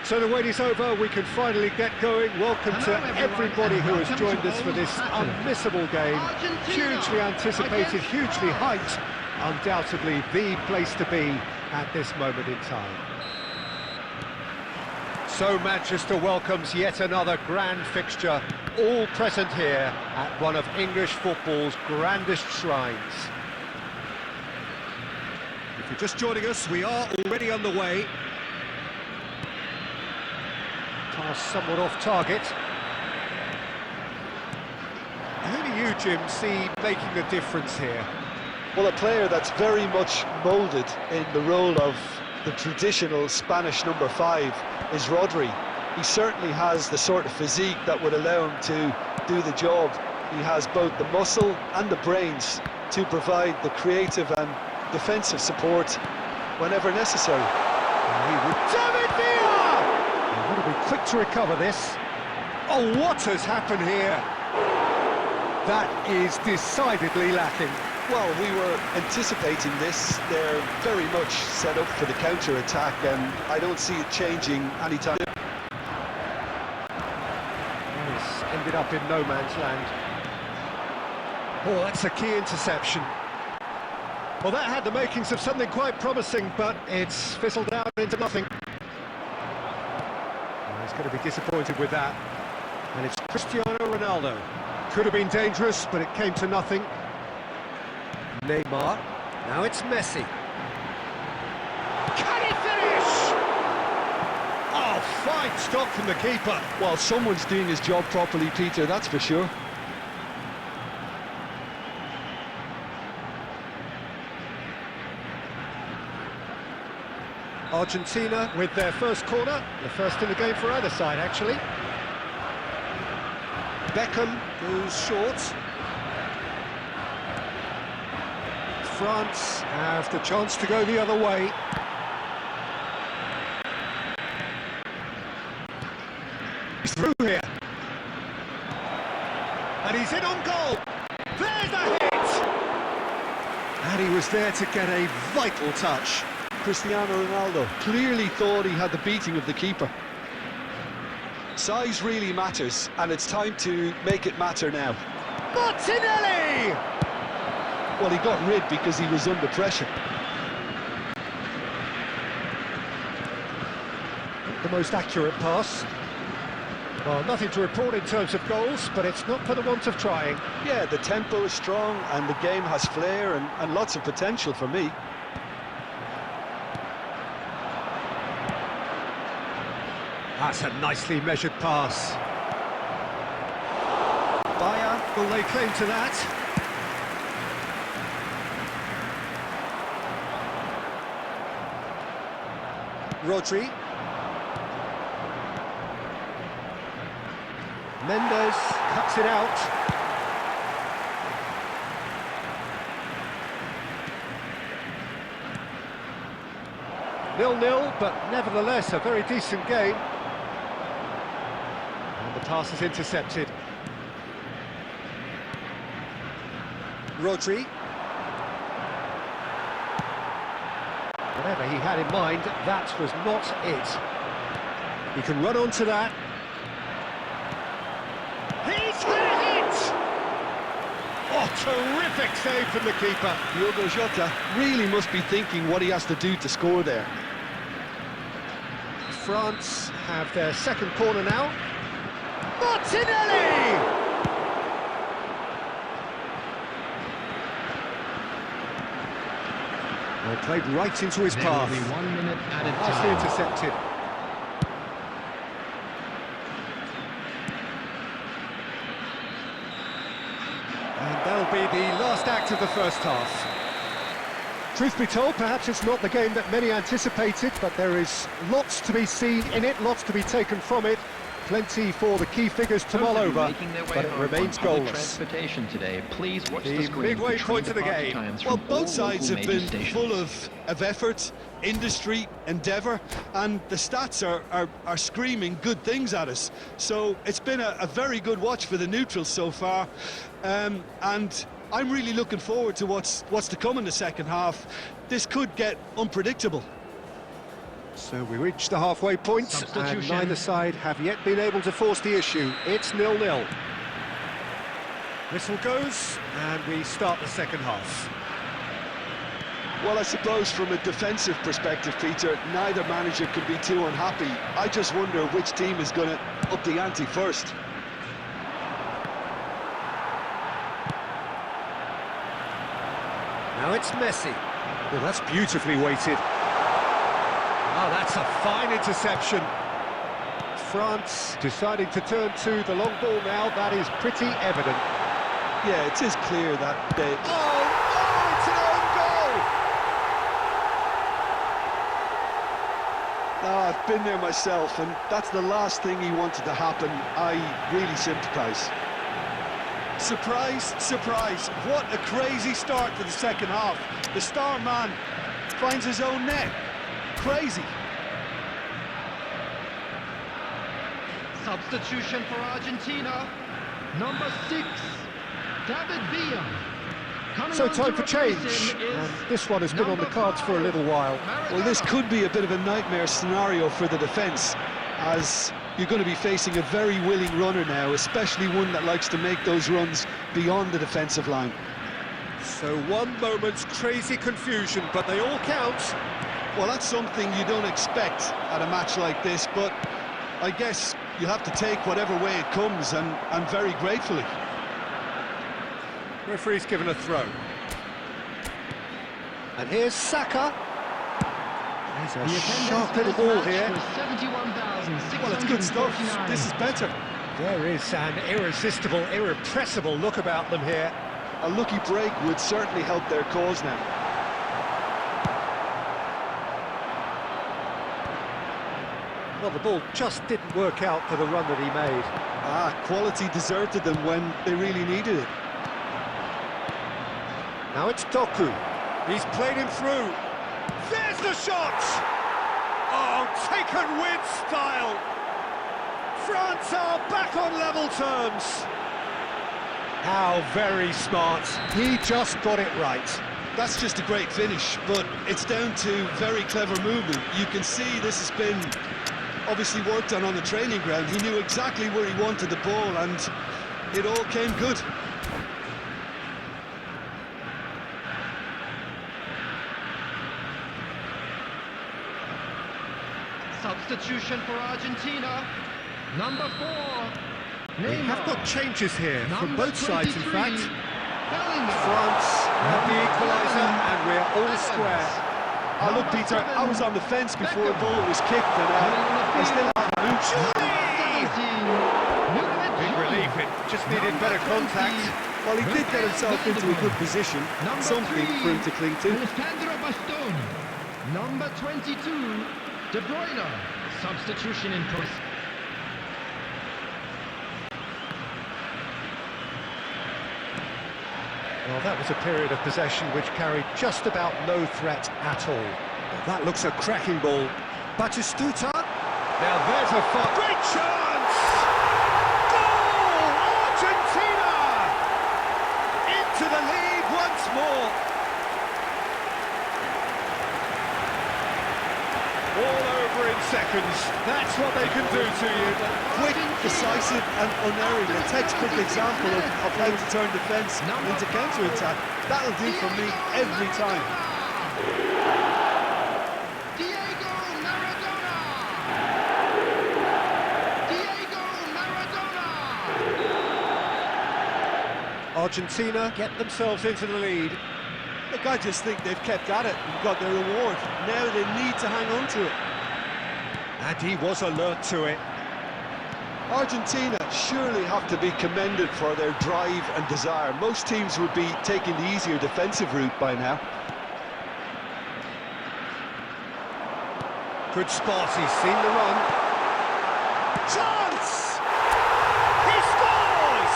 So the wait is over, we can finally get going. Welcome to everybody who has joined us for this unmissable game. Hugely anticipated, hugely hyped. Undoubtedly the place to be at this moment in time. So Manchester welcomes yet another grand fixture, all present here at one of English football's grandest shrines. If you're just joining us, we are already on the way. Pass somewhat off target. Who do you, Jim, see making a difference here? Well, a player that's very much moulded in the role of the traditional Spanish number 5 is Rodri. He certainly has the sort of physique that would allow him to do the job. He has both the muscle and the brains to provide the creative and defensive support whenever necessary. David Villa! He will be quick to recover this. Oh, what has happened here? That is decidedly lacking. Well, we were anticipating this. They're very much set up for the counter-attack, and I don't see it changing anytime. He's ended up in no man's land. Oh, that's a key interception. Well, that had the makings of something quite promising, but it's fizzled out into nothing. Well, he's going to be disappointed with that. And it's Cristiano Ronaldo. Could have been dangerous, but it came to nothing. Neymar, now it's Messi. Can he finish? Oh, fine stop from the keeper. Well, someone's doing his job properly, Peter, that's for sure. Argentina with their first corner, the first in the game for either side, actually. Beckham goes short. France have the chance to go the other way. He's through here. And he's in on goal. There's the hit! And he was there to get a vital touch. Cristiano Ronaldo clearly thought he had the beating of the keeper. Size really matters, and it's time to make it matter now. Martinelli! Well, he got rid because he was under pressure. The most accurate pass. Well, nothing to report in terms of goals, but it's not for the want of trying. Yeah, the tempo is strong, and the game has flair and lots of potential for me. That's a nicely measured pass. Bayern will lay claim to that. Rodri. Mendes cuts it out. Nil-nil, but nevertheless a very decent game. And the pass is intercepted. Rodri. Whatever he had in mind, that was not it. He can run onto that. He's gonna hit! Oh, terrific save from the keeper. Diogo Jota really must be thinking what he has to do to score there. France have their second corner now. Martinelli! Well, played right into his path. There will be 1 minute added Nicely time. intercepted. And that'll be the last act of the first half. Truth be told, perhaps it's not the game that many anticipated, but there is lots to be seen in it, lots to be taken from it. Plenty for the key figures to mull over, but it remains goalless. Transportation today. Please watch The the screen. midway point of the game. Well, both sides have been full of effort, industry, endeavour, and the stats are screaming good things at us. So it's been a very good watch for the neutrals so far, and I'm really looking forward to what's to come in the second half. This could get unpredictable. So we reach the halfway point, and Substitution. neither side have yet been able to force the issue. It's 0-0. Whistle goes, and we start the second half. Well, I suppose from a defensive perspective, Peter, neither manager can be too unhappy. I just wonder which team is going to up the ante first. Now it's Messi. Well, that's beautifully weighted. Oh, that's a fine interception. France deciding to turn to the long ball now. That is pretty evident. Yeah, it is clear that they... It's an own goal! I've been there myself, and that's the last thing he wanted to happen. I really sympathise. Surprise, surprise. What a crazy start to the second half. The star man finds his own net. Crazy. Substitution for Argentina. Number 6, David Villa. Coming So on time to for change, replace him is and this one has been on the cards for a little while. Well, this could be a bit of a nightmare scenario for the defence, as you're going to be facing a very willing runner now, especially one that likes to make those runs beyond the defensive line. So one moment's crazy confusion, but they all count. Well, that's something you don't expect at a match like this, but I guess you have to take whatever way it comes, and very gratefully. Referee's given a throw. And here's Saka. He's a sharp little ball here. Well, it's good stuff. This is better. There is an irresistible, irrepressible look about them here. A lucky break would certainly help their cause now. Well, the ball just didn't work out for the run that he made. Quality deserted them when they really needed it. Now it's Doku. He's played him through. There's the shot! Oh, taken with style. France are back on level terms. How very smart. He just got it right. That's just a great finish, but it's down to very clever movement. You can see this has been obviously worked on the training ground. He knew exactly where he wanted the ball, and it all came good. Substitution for Argentina. Number 4. We have got changes here from both sides, in fact. Bellingham. France have the equaliser, and we're all square. Look, Peter, I was on the fence before the ball was kicked, and I still haven't moved. 17. Big relief, it just needed better contact. Well, he did get himself into a good position, something for him to cling to. Alessandro Bastoni. Number 22, De Bruyne. Substitution in progress. Well, that was a period of possession which carried just about no threat at all. Well, that looks a cracking ball. Batistuta. Now there's a great chance! Goal! Argentina! Into the lead once more. All over in seconds. That's what they can do to you. Quick, decisive and unerring. A textbook example of how to turn defence into counter-attack. That'll do for me every time. Diego Maradona! Diego Maradona! Argentina get themselves into the lead. Look, I just think they've kept at it and got their reward. Now they need to hang on to it. And he was alert to it. Argentina surely have to be commended for their drive and desire. Most teams would be taking the easier defensive route by now. Good spot, he's seen the run. Chance! He scores!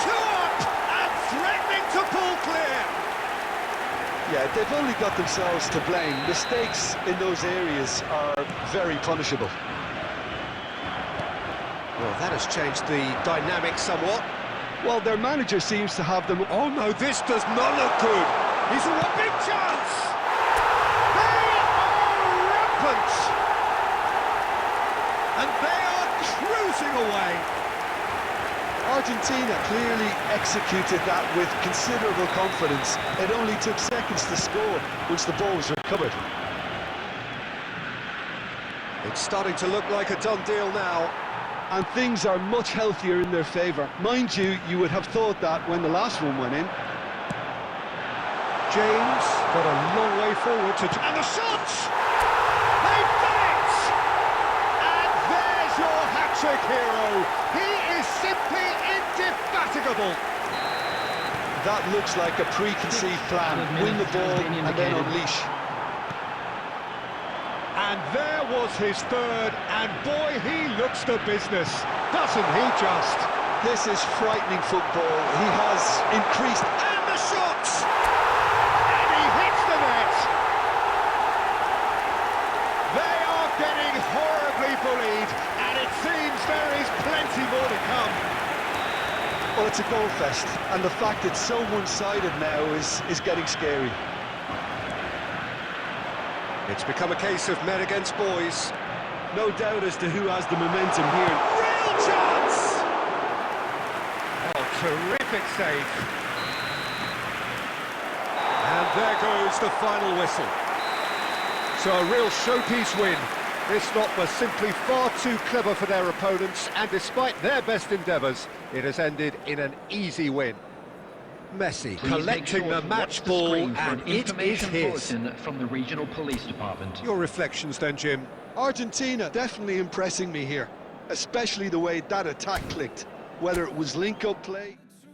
2 up and threatening to pull clear. Yeah, they've only got themselves to blame. Mistakes in those areas are very punishable. Well, that has changed the dynamic somewhat. Well, their manager seems to have them... Oh no, this does not look good. He's in a big chance. Hey! and they are cruising away. Argentina clearly executed that with considerable confidence. It only took seconds to score once the ball was recovered. It's starting to look like a done deal now. And things are much healthier in their favour. Mind you, you would have thought that when the last one went in. James got a long way forward to... And the shots! They've done it! And there's your hat-trick hero. He is simply indefatigable. That looks like a preconceived plan. Win the ball and then unleash. And there was his third, and boy, he looks the business, doesn't he just? This is frightening football. He has increased... And the shots! And he hits the net! They are getting horribly bullied, and it seems there is plenty more to come. Well, it's a goal fest, and the fact it's so one-sided now is getting scary. It's become a case of men against boys. No doubt as to who has the momentum here. Real chance! Oh, terrific save. And there goes the final whistle. So a real showpiece win. This lot was simply far too clever for their opponents, and despite their best endeavours, it has ended in an easy win. Messi collecting the match ball, and it is his. From the regional police department. Your reflections then, Jim? Argentina definitely impressing me here, especially the way that attack clicked, whether it was link-up play...